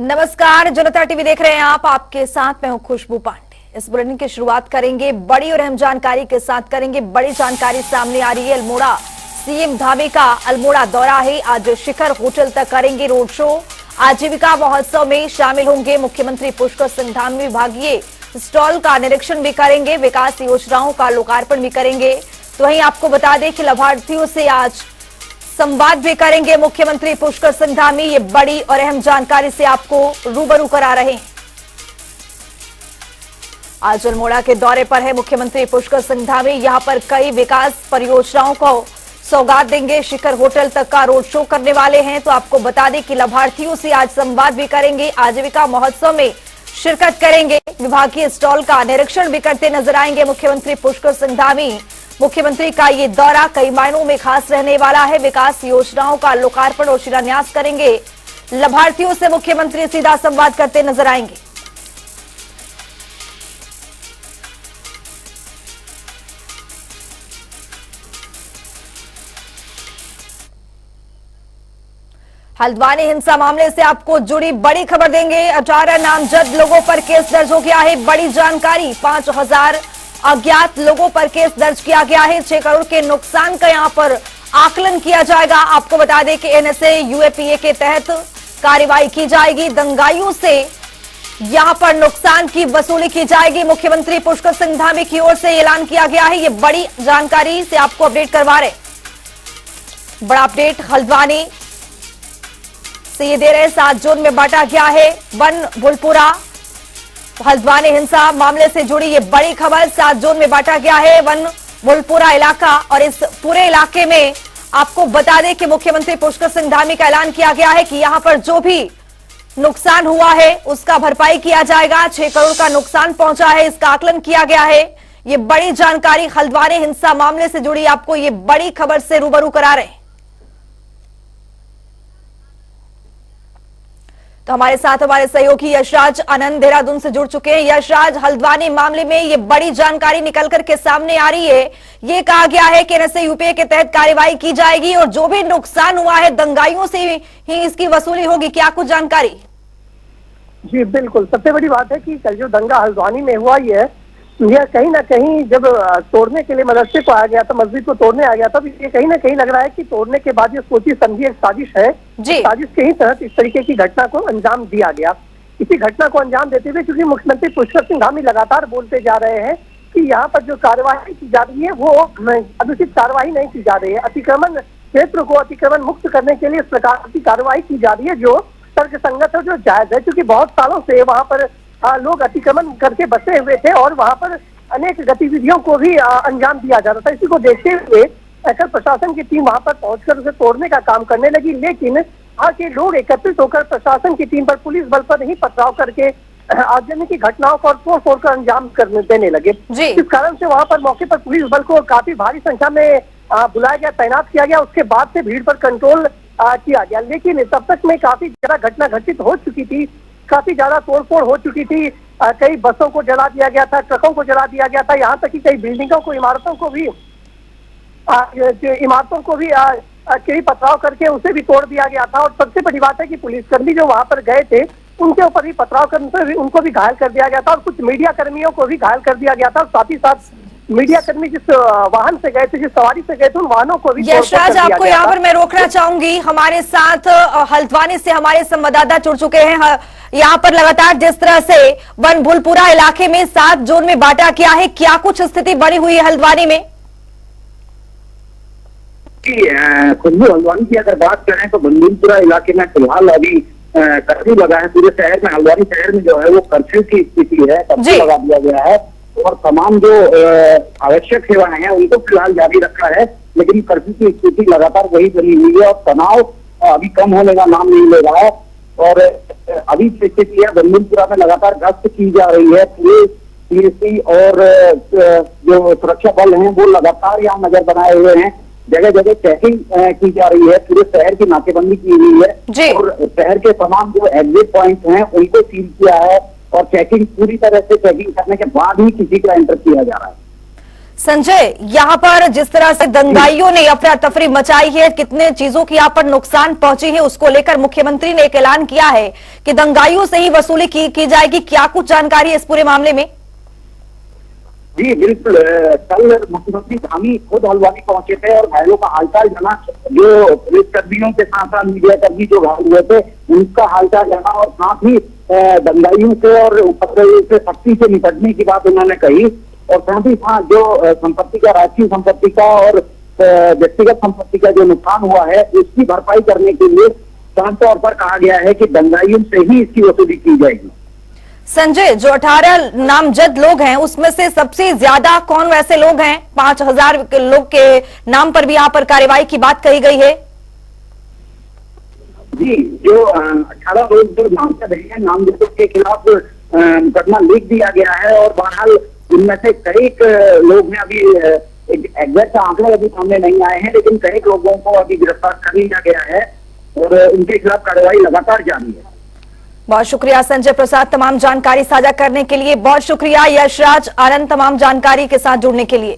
नमस्कार, जनता टीवी देख रहे हैं आप। आपके साथ मैं हूं खुशबू पांडे। इस बुलेटिन की शुरुआत करेंगे बड़ी और अहम जानकारी के साथ। करेंगे बड़ी जानकारी सामने आ रही है अल्मोड़ा सीएम धामी का अल्मोड़ा दौरा है। आज शिखर होटल तक करेंगे रोड शो। आजीविका महोत्सव में शामिल होंगे मुख्यमंत्री पुष्कर सिंह धामी। विभागीय स्टॉल का निरीक्षण भी करेंगे, विकास योजनाओं का लोकार्पण भी करेंगे। तो वहीं आपको बता दें कि लाभार्थियों से आज संवाद भी करेंगे मुख्यमंत्री पुष्कर सिंह धामी। ये बड़ी और अहम जानकारी से आपको रूबरू करा रहे हैं। आज अल्मोड़ा के दौरे पर है मुख्यमंत्री पुष्कर सिंह धामी। यहां पर कई विकास परियोजनाओं को सौगात देंगे। शिखर होटल तक का रोड शो करने वाले हैं। तो आपको बता दें कि लाभार्थियों से आज संवाद भी करेंगे, आजीविका महोत्सव में शिरकत करेंगे, विभागीय स्टॉल का निरीक्षण भी करते नजर आएंगे मुख्यमंत्री पुष्कर सिंह धामी। मुख्यमंत्री का ये दौरा कई मायनों में खास रहने वाला है। विकास योजनाओं का लोकार्पण और शिलान्यास करेंगे। लाभार्थियों से मुख्यमंत्री सीधा संवाद करते नजर आएंगे। हल्द्वानी हिंसा मामले से आपको जुड़ी बड़ी खबर देंगे। 18 नामजद लोगों पर केस दर्ज हो गया है। बड़ी जानकारी, 5000 अज्ञात लोगों पर केस दर्ज किया गया है। 6 करोड़ के नुकसान का यहां पर आकलन किया जाएगा। आपको बता दें कि एनएसए यूएपीए के तहत कार्रवाई की जाएगी। दंगाइयों से यहां पर नुकसान की वसूली की जाएगी। मुख्यमंत्री पुष्कर सिंह धामी की ओर से ऐलान किया गया है। ये बड़ी जानकारी से आपको अपडेट करवा रहे। बड़ा अपडेट हल्द्वानी से ये दे रहे। 7 जोन में बांटा गया है वन भूलपुरा। हल्द्वानी हिंसा मामले से जुड़ी ये बड़ी खबर। 7 जोन में बांटा गया है वन भूलपुरा इलाका। और इस पूरे इलाके में आपको बता दें कि मुख्यमंत्री पुष्कर सिंह धामी का ऐलान किया गया है कि यहां पर जो भी नुकसान हुआ है उसका भरपाई किया जाएगा। 6 करोड़ का नुकसान पहुंचा है, इसका आकलन किया गया है। ये बड़ी जानकारी हल्द्वानी हिंसा मामले से जुड़ी आपको ये बड़ी खबर से रूबरू करा रहे हैं। तो हमारे साथ हमारे सहयोगी यशराज आनंद देहरादून से जुड़ चुके हैं। यशराज, हल्द्वानी मामले में ये बड़ी जानकारी निकल करके सामने आ रही है। ये कहा गया है कि एनएसए यूपीए के तहत कार्रवाई की जाएगी और जो भी नुकसान हुआ है दंगाइयों से ही इसकी वसूली होगी। क्या कुछ जानकारी? जी बिल्कुल, सबसे बड़ी बात है कि कल जो दंगा हल्द्वानी में हुआ यह कहीं ना कहीं जब तोड़ने के लिए मदरसे को आया गया था, मस्जिद को तोड़ने आ गया था, तो ये कहीं ना कहीं लग रहा है कि तोड़ने के बाद ये सोची समझी एक साजिश है। साजिश के ही तहत इस तरीके की घटना को अंजाम दिया गया। इसी घटना को अंजाम देते हुए क्योंकि मुख्यमंत्री पुष्कर सिंह धामी लगातार बोलते जा रहे हैं कि यहाँ पर जो कार्यवाही की जा रही है वो अनुचित कार्यवाही नहीं की जा रही है। अतिक्रमण क्षेत्र को अतिक्रमण मुक्त करने के लिए इस प्रकार की कार्यवाही की जा रही है जो तर्कसंगत है, जो जायज है। क्योंकि बहुत सालों से वहाँ पर लोग अतिक्रमण करके बसे हुए थे और वहां पर अनेक गतिविधियों को भी अंजाम दिया जा रहा था। इसी को देखते हुए एकर प्रशासन की टीम वहां पर पहुंचकर उसे तोड़ने का काम करने लगी। लेकिन वहां के लोग एकत्रित होकर प्रशासन की टीम पर, पुलिस बल पर नहीं पथराव करके आगजनी की घटनाओं को तोड़ फोड़ कर अंजाम देने लगे। इस कारण से वहां पर मौके पर पुलिस बल को काफी भारी संख्या में बुलाया गया, तैनात किया गया। उसके बाद से भीड़ पर कंट्रोल किया गया। लेकिन तब तक में काफी ज्यादा घटना घटित हो चुकी थी, काफी ज्यादा तोड़फोड़ हो चुकी थी। कई बसों को जला दिया गया था, ट्रकों को जला दिया गया था, यहाँ तक कि कई बिल्डिंगों को, इमारतों को भी कई पथराव करके उसे भी तोड़ दिया गया था। और सबसे बड़ी बात है कि पुलिसकर्मी जो वहां पर गए थे उनके ऊपर भी पथराव करने उनको भी घायल कर दिया गया था और कुछ मीडिया कर्मियों को भी घायल कर दिया गया था। साथ ही साथ मीडिया कर्मी जिस वाहन से गए थे, जिस सवारी से गए थे, उन वाहनों को भी। यशराज, आपको यहाँ पर मैं रोकना चाहूंगी। हमारे साथ हल्द्वानी से हमारे संवाददाता जुड़ चुके हैं। यहाँ पर लगातार जिस तरह से वन भूलपुरा इलाके में 7 जोन में बांटा गया है, क्या कुछ स्थिति बनी हुई है हल्द्वानी में? खुशबू, हल्द्वानी की अगर बात करें तो भूलपुरा इलाके में फिलहाल अभी कर्फ्यू लगा है। पूरे शहर में, हल्द्वानी शहर में जो है वो कर्फ्यू की स्थिति है, कर्फ्यू लगा दिया गया है और तमाम जो आवश्यक सेवाएं हैं उनको फिलहाल जारी रखा है। लेकिन कर्फ्यू की स्थिति लगातार वही बनी हुई है और तनाव अभी कम होने का नाम नहीं ले रहा है। और अभी स्थिति है, बंदूलपुरा में लगातार गश्त की जा रही है। पुलिस, पीएससी और जो सुरक्षा बल हैं वो लगातार यहाँ नजर बनाए हुए हैं। जगह जगह चेकिंग की जा रही है, पूरे शहर की नाकेबंदी की हुई है और शहर के तमाम जो एग्जिट पॉइंट हैं उनको सील किया है और चेकिंग, पूरी तरह से चेकिंग करने के बाद ही किसी का एंटर किया जा रहा है। संजय, यहाँ पर जिस तरह से दंगाइयों ने अफरा तफरी मचाई है, कितने चीजों की यहाँ पर नुकसान पहुंची है, उसको लेकर मुख्यमंत्री ने एक ऐलान किया है कि दंगाइयों से ही वसूली की जाएगी। क्या कुछ जानकारी है इस पूरे मामले में? जी बिल्कुल, कल मुख्यमंत्री धामी खुद हल्द्वानी पहुंचे थे और घायलों का हालचाल जाना, जो पुलिस कर्मियों के साथ साथ मीडिया कर्मी जो घायल हुए थे उनका हालचाल जाना और साथ ही दंगाइयों से और उपद्रवियों से सख्ती से निपटने की बात उन्होंने कही। और साथ ही साथ जो संपत्ति का, राष्ट्रीय संपत्ति का और व्यक्तिगत संपत्ति का जो नुकसान हुआ है उसकी भरपाई करने के लिए साफ तौर पर कहा गया है कि दंगाइयों से ही इसकी वसूली की जाएगी। संजय, जो 18 नामजद लोग हैं उसमें से सबसे ज्यादा कौन वैसे लोग हैं? 5000 लोग के नाम पर भी यहाँ पर कार्रवाई की बात कही गई है। जी, जो 18 लोग जो नामजद हैं, नामजदों के खिलाफ मुकदमा लिख दिया गया है और बहरहाल इनमें से कई लोग हैं, अभी एग्जैक्ट आंकड़े अभी सामने नहीं आए हैं, लेकिन कई लोगों को अभी गिरफ्तार कर लिया गया है और उनके खिलाफ कार्रवाई लगातार जारी है। बहुत शुक्रिया संजय प्रसाद, तमाम जानकारी साझा करने के लिए। बहुत शुक्रिया यशराज आनंद, तमाम जानकारी के साथ जुड़ने के लिए।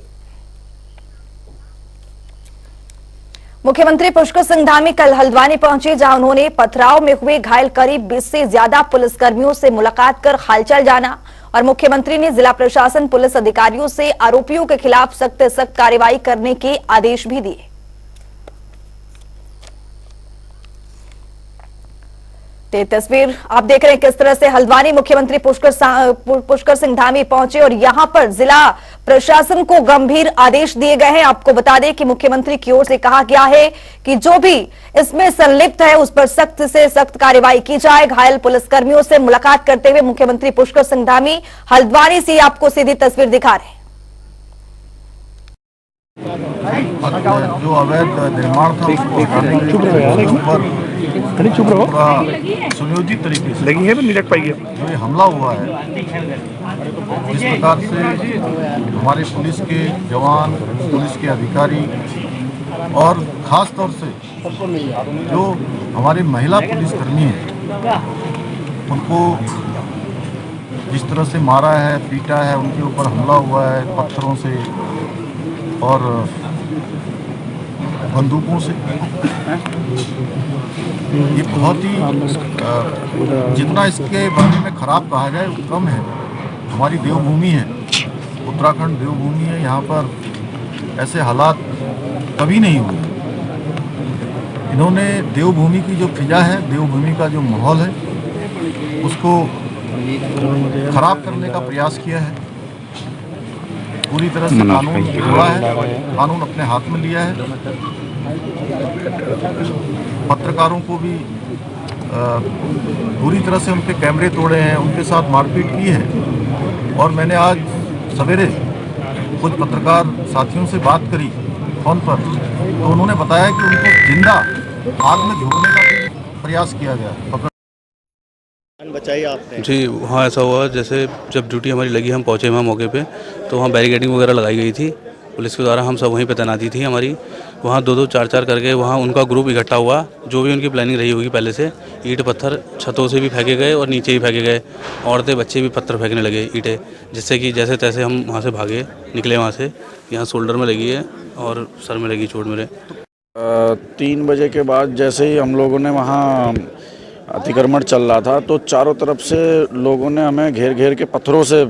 मुख्यमंत्री पुष्कर सिंह धामी कल हल्द्वानी पहुंचे, जहां उन्होंने पथराव में हुए घायल करीब 20 से ज्यादा पुलिसकर्मियों से मुलाकात कर हालचाल जाना और मुख्यमंत्री ने जिला प्रशासन, पुलिस अधिकारियों से आरोपियों के खिलाफ सख्त से सख्त कार्रवाई करने के आदेश भी दिए। ये तस्वीर आप देख रहे हैं किस तरह से हल्द्वानी मुख्यमंत्री पुष्कर सिंह धामी पहुंचे और यहां पर जिला प्रशासन को गंभीर आदेश दिए गए हैं। आपको बता दें कि मुख्यमंत्री की ओर से कहा गया है कि जो भी इसमें संलिप्त है उस पर सख्त से सख्त कार्रवाई की जाए। घायल पुलिसकर्मियों से मुलाकात करते हुए मुख्यमंत्री पुष्कर सिंह धामी हल्द्वानी से आपको सीधी तस्वीर दिखा रहे हैं। जो अवैध निर्माण था उसको हटाने के ऊपर सुनियोजित तरीके से लगी है नहीं लग पाई है। जो ये हमला हुआ है, जिस प्रकार से हमारे पुलिस के जवान, पुलिस के अधिकारी और खास तौर से जो हमारे महिला पुलिसकर्मी हैं उनको जिस तरह से मारा है, पीटा है, उनके ऊपर हमला हुआ है पत्थरों से और बंदूकों से, ये बहुत ही जितना इसके बारे में खराब कहा जाए वो कम है। हमारी देवभूमि है, उत्तराखंड देवभूमि है, यहाँ पर ऐसे हालात कभी नहीं हुए। इन्होंने देवभूमि की जो फिजा है, देवभूमि का जो माहौल है उसको खराब करने का प्रयास किया है। पूरी तरह से कानून तोड़ा है, कानून अपने हाथ में लिया है। पत्रकारों को भी पूरी तरह से उनके कैमरे तोड़े हैं, उनके साथ मारपीट की है। और मैंने आज सवेरे कुछ पत्रकार साथियों से बात करी फोन पर, तो उन्होंने बताया कि उनको जिंदा आग में झोंकने का भी प्रयास किया गया। बचाई आपने? जी, वहाँ ऐसा हुआ जैसे जब ड्यूटी हमारी लगी, हम पहुँचे वहाँ मौके पे, तो वहाँ बैरिकेडिंग वगैरह लगाई गई थी पुलिस के द्वारा। हम सब वहीं पे तैनाती थी हमारी। वहाँ दो चार करके वहाँ उनका ग्रुप इकट्ठा हुआ, जो भी उनकी प्लानिंग रही होगी पहले से। ईंट पत्थर छतों से भी फेंके गए और नीचे भी फेंके गए। औरतें बच्चे भी पत्थर फेंकने लगे, ईंटें, जिससे कि जैसे तैसे हम वहाँ से भागे, निकले वहाँ से। यहाँ शोल्डर में लगी है और सर में लगी चोट मेरे। 3 बजे के बाद जैसे ही हम लोगों ने वहाँ अतिक्रमण चल रहा था तो चारों तरफ से लोगों ने हमें घेर के पत्थरों से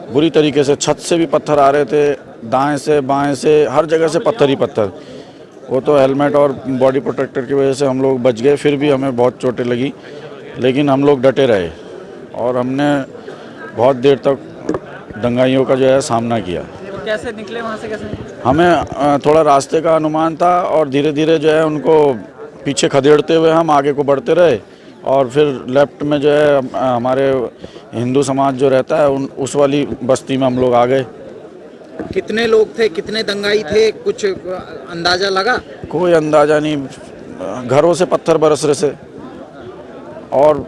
बुरी तरीके से, छत से भी पत्थर आ रहे थे, दाएं से बाएं से, हर जगह से पत्थर ही पत्थर। वो तो हेलमेट और बॉडी प्रोटेक्टर की वजह से हम लोग बच गए, फिर भी हमें बहुत चोटें लगी, लेकिन हम लोग डटे रहे और हमने बहुत देर तक दंगाइयों का जो है सामना किया। कैसे निकले वहाँ से? कैसे हमें थोड़ा रास्ते का अनुमान था और धीरे धीरे जो है उनको पीछे खदेड़ते हुए हम आगे को बढ़ते रहे और फिर लेफ्ट में जो है हमारे हिंदू समाज जो रहता है उस वाली बस्ती में हम लोग आ गए। कितने लोग थे, कितने दंगाई थे, कुछ अंदाजा लगा? कोई अंदाजा नहीं, घरों से पत्थर बरस रहे थे और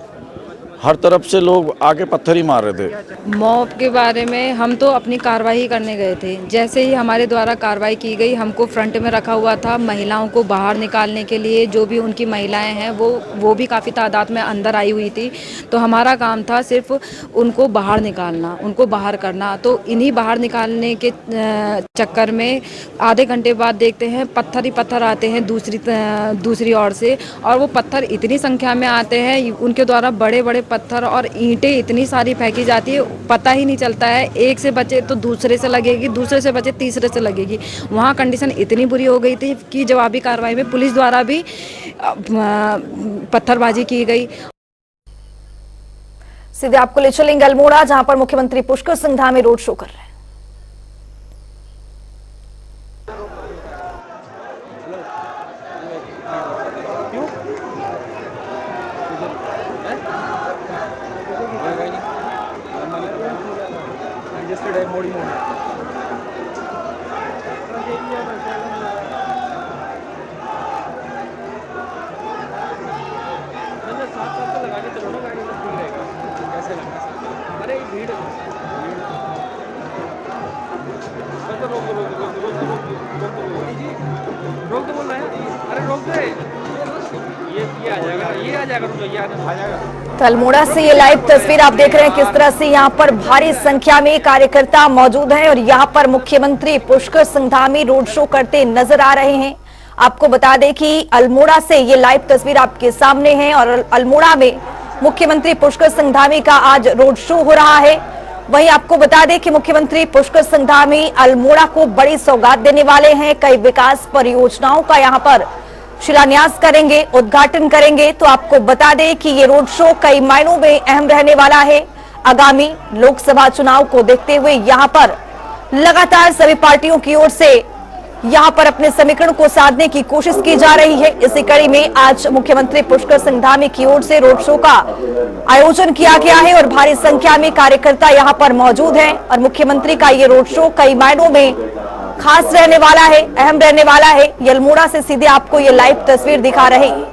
हर तरफ से लोग आके पत्थर ही मार रहे थे। मॉब के बारे में हम तो अपनी कार्रवाई करने गए थे। जैसे ही हमारे द्वारा कार्रवाई की गई, हमको फ्रंट में रखा हुआ था महिलाओं को बाहर निकालने के लिए। जो भी उनकी महिलाएं हैं वो भी काफ़ी तादाद में अंदर आई हुई थी। तो हमारा काम था सिर्फ उनको बाहर निकालना, उनको बाहर करना। तो इन्हीं बाहर निकालने के चक्कर में आधे घंटे बाद देखते हैं पत्थर ही पत्थर आते हैं दूसरी ओर से, और वो पत्थर इतनी संख्या में आते हैं, उनके द्वारा बड़े बड़े पत्थर और ईंटें इतनी सारी फेंकी जाती है, पता ही नहीं चलता है। एक से बचे तो दूसरे से लगेगी, दूसरे से बचे तीसरे से लगेगी। वहाँ कंडीशन इतनी बुरी हो गई थी कि जवाबी कार्रवाई में पुलिस द्वारा भी पत्थरबाजी की गई। सीधे आपको ले चलेंगे अल्मोड़ा, जहां पर मुख्यमंत्री पुष्कर सिंह धामी रोड शो कर रहे हैं। तो अल्मोड़ा से ये लाइव तस्वीर आप देख रहे हैं किस तरह से यहाँ पर भारी संख्या में कार्यकर्ता मौजूद हैं और यहाँ पर मुख्यमंत्री पुष्कर सिंह धामी रोड शो करते नजर आ रहे हैं। आपको बता दें कि अल्मोड़ा से ये लाइव तस्वीर आपके सामने है और अल्मोड़ा में मुख्यमंत्री पुष्कर सिंह धामी का आज रोड शो हो रहा है। वहीं आपको बता दें कि मुख्यमंत्री पुष्कर सिंह धामी अल्मोड़ा को बड़ी सौगात देने वाले हैं। कई विकास परियोजनाओं का यहाँ पर शिलान्यास करेंगे, उद्घाटन करेंगे। तो आपको बता दें कि ये रोड शो कई मायनों में अहम रहने वाला है। आगामी लोकसभा चुनाव को देखते हुए यहाँ पर लगातार सभी पार्टियों की ओर से यहाँ पर अपने समीकरण को साधने की कोशिश की जा रही है। इसी कड़ी में आज मुख्यमंत्री पुष्कर सिंह धामी की ओर से रोड शो का आयोजन किया गया है और भारी संख्या में कार्यकर्ता यहाँ पर मौजूद हैं और मुख्यमंत्री का ये रोड शो कई मायनों में खास रहने वाला है, अहम रहने वाला है। अल्मोड़ा से सीधे आपको ये लाइव तस्वीर दिखा रहे हैं।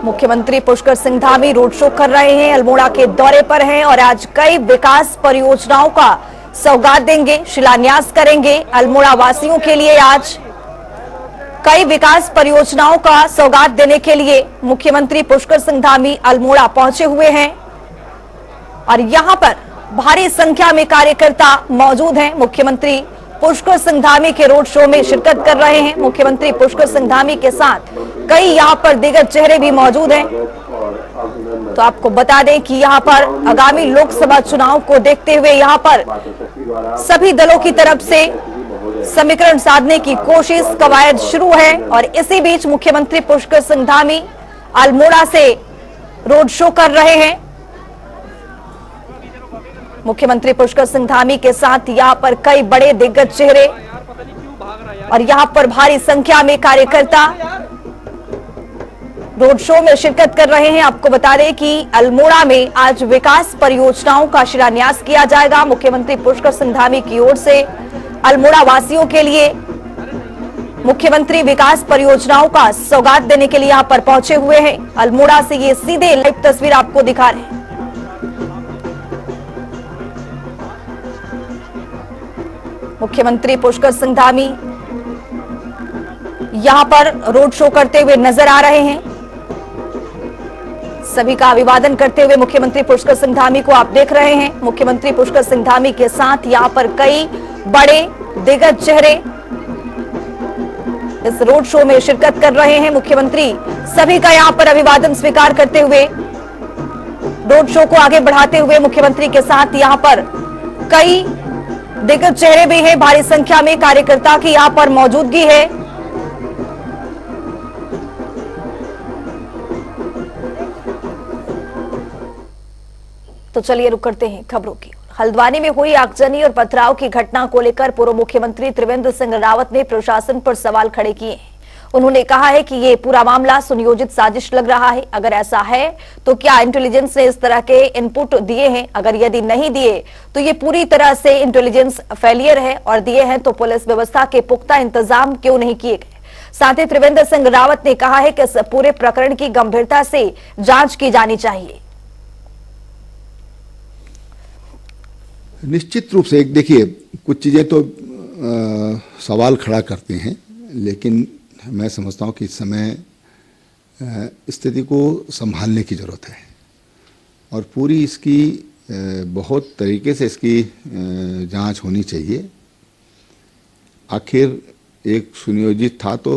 मुख्यमंत्री पुष्कर सिंह धामी रोड शो कर रहे हैं, अल्मोड़ा के दौरे पर हैं और आज कई विकास परियोजनाओं का सौगात देंगे, शिलान्यास करेंगे। अल्मोड़ा वासियों के लिए आज कई विकास परियोजनाओं का सौगात देने के लिए मुख्यमंत्री पुष्कर सिंह धामी अल्मोड़ा पहुंचे हुए हैं और यहां पर भारी संख्या में कार्यकर्ता मौजूद हैं। मुख्यमंत्री पुष्कर सिंह धामी के रोड शो में शिरकत कर रहे हैं। मुख्यमंत्री पुष्कर सिंह धामी के साथ कई यहां पर दिग्गज चेहरे भी मौजूद हैं। तो आपको बता दें कि यहां पर आगामी लोकसभा चुनाव को देखते हुए यहां पर सभी दलों की तरफ से समीकरण साधने की कोशिश, कवायद शुरू है और इसी बीच मुख्यमंत्री पुष्कर सिंह धामी अल्मोड़ा से रोड शो कर रहे हैं। मुख्यमंत्री पुष्कर सिंह धामी के साथ यहां पर कई बड़े दिग्गज चेहरे और यहां पर भारी संख्या में कार्यकर्ता रोड शो में शिरकत कर रहे हैं। आपको बता दें कि अल्मोड़ा में आज विकास परियोजनाओं का शिलान्यास किया जाएगा। मुख्यमंत्री पुष्कर सिंह धामी की ओर से अल्मोड़ा वासियों के लिए मुख्यमंत्री विकास परियोजनाओं का सौगात देने के लिए यहां पर पहुंचे हुए हैं। अल्मोड़ा से ये सीधे लाइव तस्वीर आपको दिखा रहे हैं। मुख्यमंत्री पुष्कर सिंह धामी यहां पर रोड शो करते हुए नजर आ रहे हैं। सभी का अभिवादन करते हुए मुख्यमंत्री पुष्कर सिंह धामी को आप देख रहे हैं। मुख्यमंत्री पुष्कर सिंह धामी के साथ यहां पर कई बड़े दिग्गज चेहरे इस रोड शो में शिरकत कर रहे हैं। मुख्यमंत्री सभी का यहां पर अभिवादन स्वीकार करते हुए रोड शो को आगे बढ़ाते हुए मुख्यमंत्री के साथ यहां पर कई दिग्गज चेहरे भी हैं। भारी संख्या में कार्यकर्ता की यहां पर मौजूदगी है। तो चलिए रुक करते हैं खबरों की। हल्द्वानी में हुई आगजनी और पथराव की घटना को लेकर पूर्व मुख्यमंत्री त्रिवेंद्र सिंह रावत ने प्रशासन पर सवाल खड़े किए हैं। उन्होंने कहा है कि ये पूरा मामला सुनियोजित साजिश लग रहा है। अगर ऐसा है तो क्या इंटेलिजेंस ने इस तरह के इनपुट दिए हैं? अगर यदि नहीं दिए तो ये पूरी तरह से इंटेलिजेंस फेलियर है और दिए हैं तो पुलिस व्यवस्था के पुख्ता इंतजाम क्यों नहीं किए गए? साथ ही त्रिवेंद्र सिंह रावत ने कहा है कि इस पूरे प्रकरण की गंभीरता से जांच की जानी चाहिए। निश्चित रूप से एक देखिए, कुछ चीजें तो सवाल खड़ा करते हैं, लेकिन मैं समझता हूं कि इस समय स्थिति को संभालने की जरूरत है और पूरी इसकी बहुत तरीके से इसकी जांच होनी चाहिए। आखिर एक सुनियोजित था तो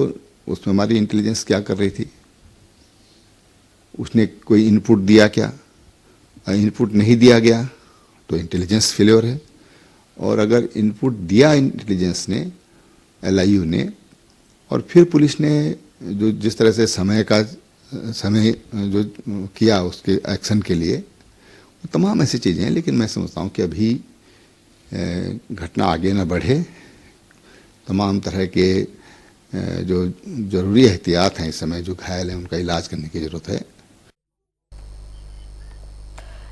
उसमें हमारी इंटेलिजेंस क्या कर रही थी, उसने कोई इनपुट दिया क्या? इनपुट नहीं दिया गया तो इंटेलिजेंस फेलियर है, और अगर इनपुट दिया इंटेलिजेंस ने, LIU ने, और फिर पुलिस ने जो जिस तरह से समय जो किया उसके एक्शन के लिए, तमाम ऐसी चीज़ें हैं। लेकिन मैं समझता हूँ कि अभी घटना आगे न बढ़े, तमाम तरह के जो जरूरी एहतियात हैं इस समय, जो घायल हैं उनका इलाज करने की जरूरत है।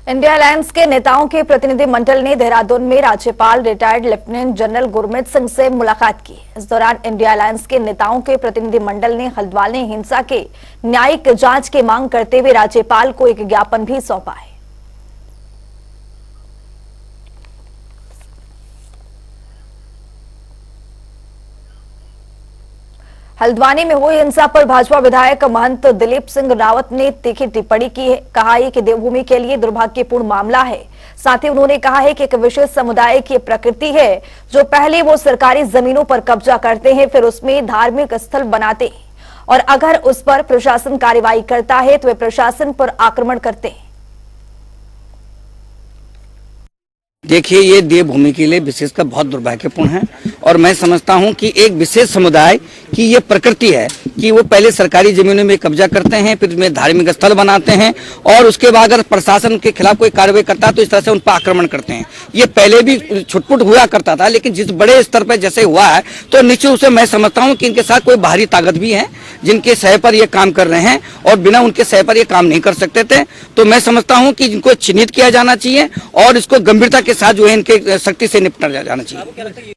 इंडिया अलायंस के नेताओं के प्रतिनिधिमंडल ने देहरादून में राज्यपाल retired lieutenant general Gurmeet Singh से मुलाकात की। इस दौरान इंडिया अलायंस के नेताओं के प्रतिनिधिमंडल ने हल्द्वानी हिंसा के न्यायिक जांच की मांग करते हुए राज्यपाल को एक ज्ञापन भी सौंपा है। हल्द्वानी में हुई हिंसा पर भाजपा विधायक महंत दिलीप सिंह रावत ने तीखी टिप्पणी की है। कहा है कि देवभूमि के लिए दुर्भाग्यपूर्ण मामला है। साथ ही उन्होंने कहा है कि एक विशेष समुदाय की प्रकृति है जो पहले वो सरकारी जमीनों पर कब्जा करते हैं, फिर उसमें धार्मिक स्थल बनाते हैं, और अगर उस पर प्रशासन कार्रवाई करता है तो वे प्रशासन पर आक्रमण करते हैं। देखिए, ये देवभूमि के लिए विशेषकर बहुत दुर्भाग्यपूर्ण है, और मैं समझता हूं कि एक विशेष समुदाय की ये प्रकृति है कि वो पहले सरकारी जमीनों में कब्जा करते हैं, फिर उसमें धार्मिक स्थल बनाते हैं, और उसके बाद अगर प्रशासन के खिलाफ कोई कार्रवाई करता है तो इस तरह से उन पर आक्रमण करते हैं। ये पहले भी छुटपुट हुआ करता था, लेकिन जिस बड़े स्तर पर जैसे हुआ है तो निश्चित रूप से मैं समझता हूँ कि इनके साथ कोई बाहरी ताकत भी है जिनके सह पर ये काम कर रहे हैं, और बिना उनके सह पर ये काम नहीं कर सकते थे। तो मैं समझता हूँ कि इनको चिन्हित किया जाना चाहिए और इसको गंभीरता के साथ जो है इनके सख्ती से निपटा जाना चाहिए।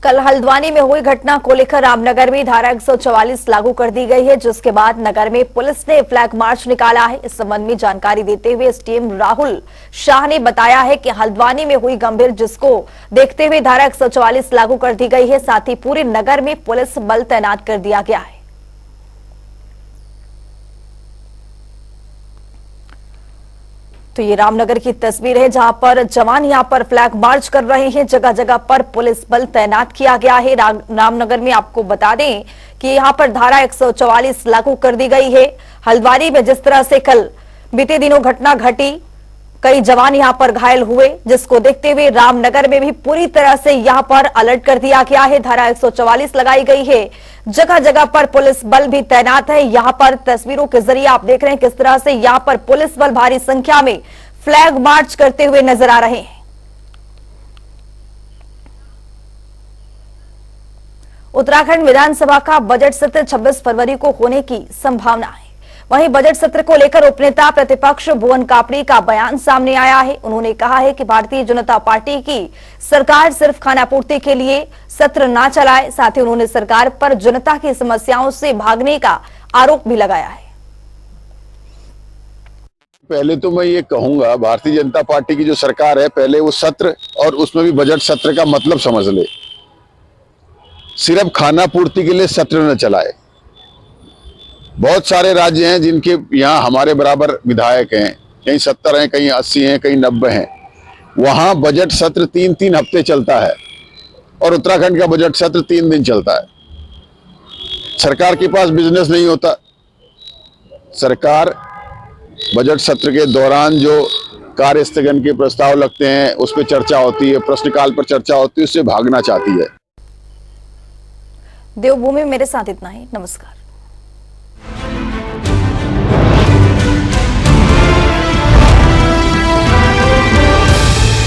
कल हल्द्वानी में हुई घटना को लेकर रामनगर में धारा 144 लागू कर दी गई है, जिसके बाद नगर में पुलिस ने फ्लैग मार्च निकाला है। इस संबंध में जानकारी देते हुए एसडीएम राहुल शाह ने बताया है कि हल्द्वानी में हुई गंभीर जिसको देखते हुए धारा 144 लागू कर दी गई है। साथ ही पूरे नगर में पुलिस बल तैनात कर दिया गया है। तो ये रामनगर की तस्वीर है जहां पर जवान यहां पर फ्लैग मार्च कर रहे हैं। जगह जगह पर पुलिस बल तैनात किया गया है। रामनगर में आपको बता दें कि यहां पर धारा 144 लागू कर दी गई है। हल्द्वानी में जिस तरह से कल बीते दिनों घटना घटी, कई जवान यहां पर घायल हुए, जिसको देखते हुए रामनगर में भी पूरी तरह से यहां पर अलर्ट कर दिया गया है। धारा 144 लगाई गई है। जगह जगह पर पुलिस बल भी तैनात है। यहां पर तस्वीरों के जरिए आप देख रहे हैं किस तरह से यहां पर पुलिस बल भारी संख्या में फ्लैग मार्च करते हुए नजर आ रहे हैं। उत्तराखंड विधानसभा का बजट सत्र 26 फरवरी को होने की संभावना है। वहीं बजट सत्र को लेकर उपनेता प्रतिपक्ष भुवन कापड़ी का बयान सामने आया है। उन्होंने कहा है कि भारतीय जनता पार्टी की सरकार सिर्फ खानापूर्ति के लिए सत्र ना चलाए। साथ ही उन्होंने सरकार पर जनता की समस्याओं से भागने का आरोप भी लगाया है। पहले तो मैं ये कहूंगा, भारतीय जनता पार्टी की जो सरकार है, पहले वो सत्र और उसमें भी बजट सत्र का मतलब समझ ले। सिर्फ खानापूर्ति के लिए सत्र न चलाए। बहुत सारे राज्य हैं जिनके यहाँ हमारे बराबर विधायक हैं, कहीं 70 हैं, कहीं 80 हैं, कहीं 90 हैं। वहां बजट सत्र 3-3 हफ्ते चलता है और उत्तराखंड का बजट सत्र 3 दिन चलता है। सरकार के पास बिजनेस नहीं होता। सरकार बजट सत्र के दौरान जो कार्य स्थगन के प्रस्ताव लगते हैं उस पर चर्चा होती है, प्रश्नकाल पर चर्चा होती है, उससे भागना चाहती है। देवभूमि मेरे साथ इतना ही। नमस्कार।